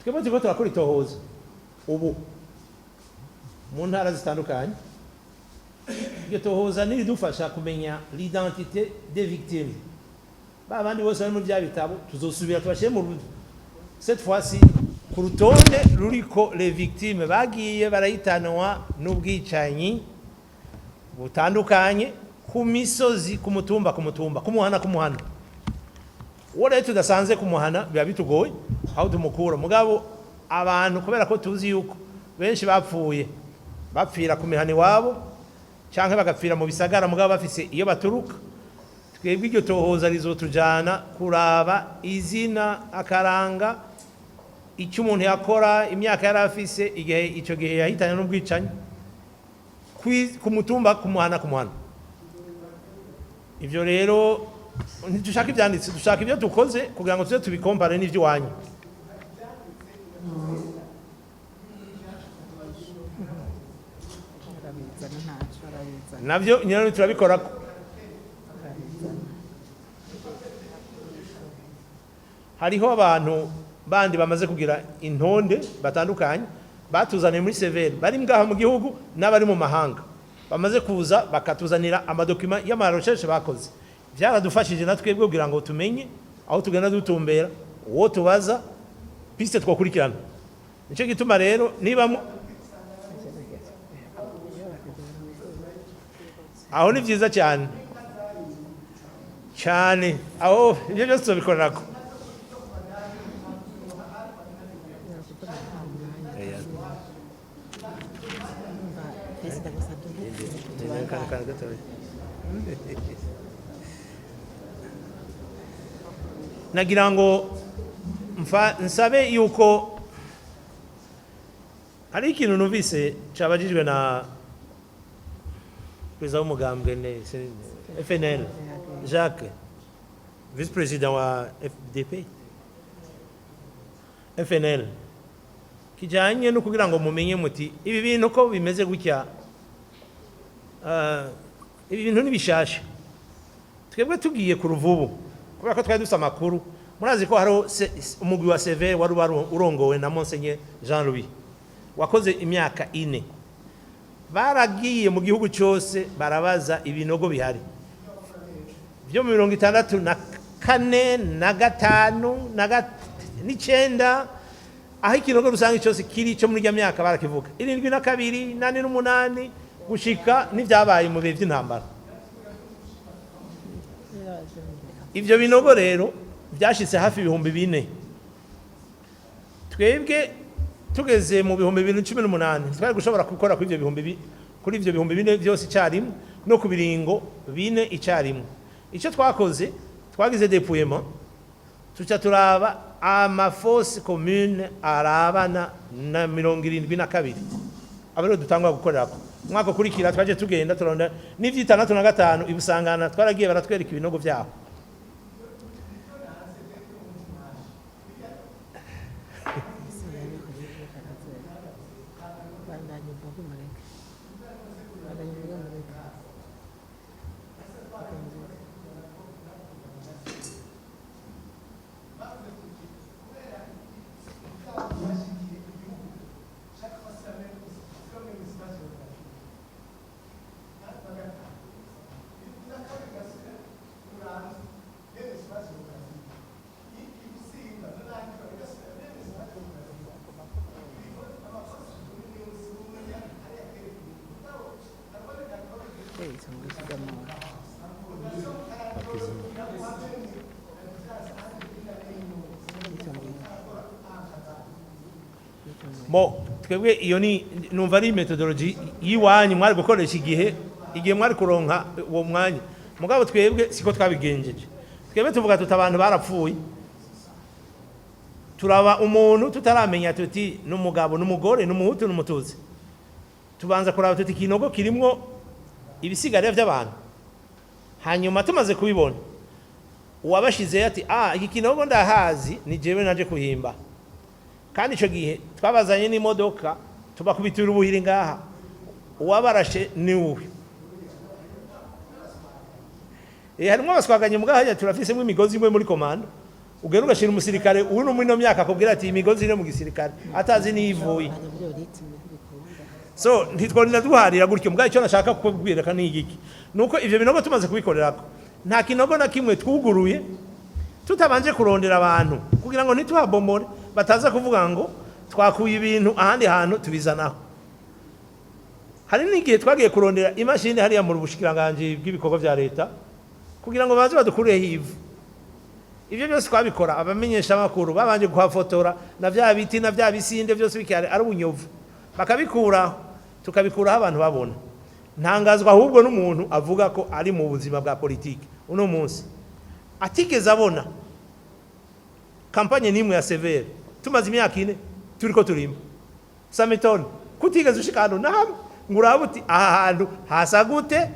twebwe turiko turakora itohoza ubu mu ntara zitandukanye. Iryo tohoza niridufasha kumenya l'identité des victimes. Babandi bose bari mu bya bitabo tuzosubira tubashire mu cette fois-ci ku rutonde ruriko les victimes bagiye barahitanwa n'ubwicanyi butandukanye ku misozi, ku mutumba, ku muhana. Uwo rero tudasanze ku muhana biba bitugoye aho tumukura. Mugabo abantu kubera ko tuzi yuko benshi bapfira ku mihani wabo canke bagapfira mu bisagara, mugabo bafise iyo baturuka, twebwe iryo tohoza rizotujana kuraba izina, akaranga, icyo umuntu yakora, imyaka yari afise igihe ico gihe yahitanye n'ubwicanyi ku mutumba, ku muhana. Ivyo rero ntidushaka ivyanditse, dushaka ibyo dukoze kugira ngo tuze tubikompare n'ivyo wanyu. Navyo nyine turabikora. Hariho abantu bandi bamaze kugira intonde batandukanye batuzaniye muri CVR, bari ngaha mu gihugu n'abari mu mahanga, bamaze kuza bakatuzanira amadokima y'amarecherche bakoze. Byaradufashije natwebwe kugira ngo tumenye aho tugenda dutumbera, uwo tubaza, piste twakurikirana. Nico gituma rero niba aho ni byiza cyane aho ibyo byose tubikorerako. Nagira ngo nsabe yuko hari ikintu numvise cabajijwe na Président w'umugambwe FNL Jacques, vice-président wa FDP FNL, kijanye no kugira ngo mumenye muti ibi bintu ko bimeze gutya, ibi bintu nibishasha. Twebwe tugiye ku ruvubu kubera ko twari dufite amakuru, murazi ko hari umugwi wa CVR wari urongowe na Monseigneur Jean Louis wakoze imyaka 4. Baragiye mu gihugu cyose barabaza ibinogo bihari byo mu 64 na 5 na 9 aho ikinogo rusanga cyose kiri cyo muri rya myaka barakivuga 7 na 2 8 n'umunani gushika n'ibyabaye mu bihe by'intambara. Ivyo binogo rero byashitse hafi 4,000. Twebwe tugeze mu 2018 twari gushobora gukora kuri ivyo 4,000 byose icyarimwe no ku biringo 4 icyarimwe. Icyo twakoze twagize déploiement, tuca turaba amafosse commune arabana na 72 abero dutangwa gukorerako. Mwaka kurikira twaje tugenda turonda n'ivyitandatu na 5 ibusangana, twaragiye baratwereka ibinogo byaho. Mo twebwe iyo ni numva ari methodology yiwanyu mwari gukoresha igihe mwari kuronka uwo mwanya. Mugabo twebwe siko twabigenjeje. Twebwe tuvuga abantu barapfuye, turaba umuntu tutaramenya tuti n'umugabo n'umugore n'umuhutu n'umutuzi, tubanza kuraba tuti kinogo kirimwo ibisigarira by'abantu. Hanyuma tumaze kubibona uwabashize ati iki kinogo ndahazi, ni jewe naje kuhimba. Kandi ico gihe twabazanye n'imodoka tubakubitira ubuhiri ngaha, uwabarashe ni uwe. Harimo abaswaganye mugaha turafisemo imigozi imwe muri komando, ugera ugashira umusirikare uno muri no myaka akubwira ati imigozi ire mu gisirikare atazi niyivuye. So ntitwonera duharira gutyo mbwa icyo nashaka kubwira kandi igiki nuko ivyo binogo tumaze kubikorerako nta kinogo na kimwe twuguruye tutabanje kurondera abantu kugira ngo ntituhabomore bataza kuvuga ngo twakuye ibintu ahandi hantu tubizanaho. Hari n'igihe twagiye kurondera imashini hariya mu bushikiranganje bw'ibikorwa vya leta kugira ngo baze badukureho ivu. Ivyo byose twabikora abamenyesha makuru babanje kuhafotora na vya biti na vya bisinde byose bikari ari ubunyovu bakabikuraho tukabikuraho abantu babona. Ntangazwa ahubwo n'umuntu avuga ko ari mu buzima bwa politiki uno munsi atigeze abona kampanye nimwe ya CVR tumaze imyaka 4 turiko turimba Samitoni kutigeze ushika hano nahamwe ngurabuti aha hantu hasa gute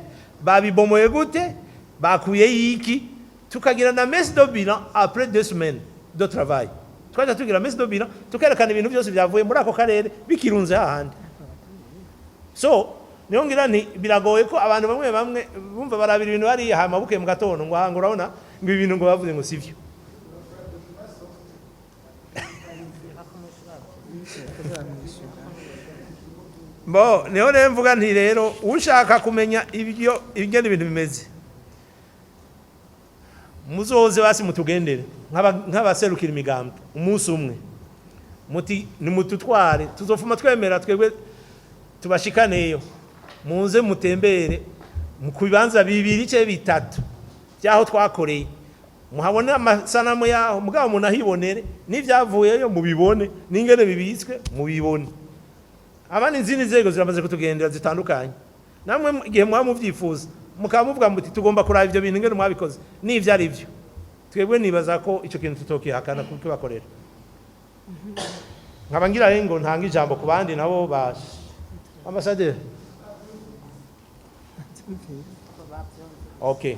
babibomoye gute bakuye yiki tukagira na messe de bilan après 2 semaines de travail twaje tugira messe de bilan tukerekana ibintu byose byavuye muri ako karere bikirunze hahandi. So niyo ngira nti biragoye ko abantu bamwe bumva barabira ibintu bari hamabuke mu gatondo ngo hanga urabona ngo ibintu ngo bavuze ngo sivyo. Bo niho rero mvuga nti rero ushaka kumenya ibyo ibigenda ibintu bimeze muzoze basi mutugendere nk'abaserukira imigambi umunsi umwe muti nimututware tuzofuma twemera twebwe tubashikaneyo muze mutembere mu kubibanza bibiri cye bitatu byaho twakoreye muhabone amasanamu yaho mugabo munahibonere n'ivyavuyeyo mubibone n'ingene bibitswe mubibone. Abandi nzini nzego ziramaze kutugendera zitandukanye namwe igihe mwa muvyifuza mukamuvuga muti tugomba kuraba ivyo bintu ngene mwabikoze n'ivyo ari byo twebwe nibaza ko ico kintu tutokihakana kuko bakorera. Nkabangira ngo ntanga ijambo ku bandi nabo baje ambassadeur. Okay.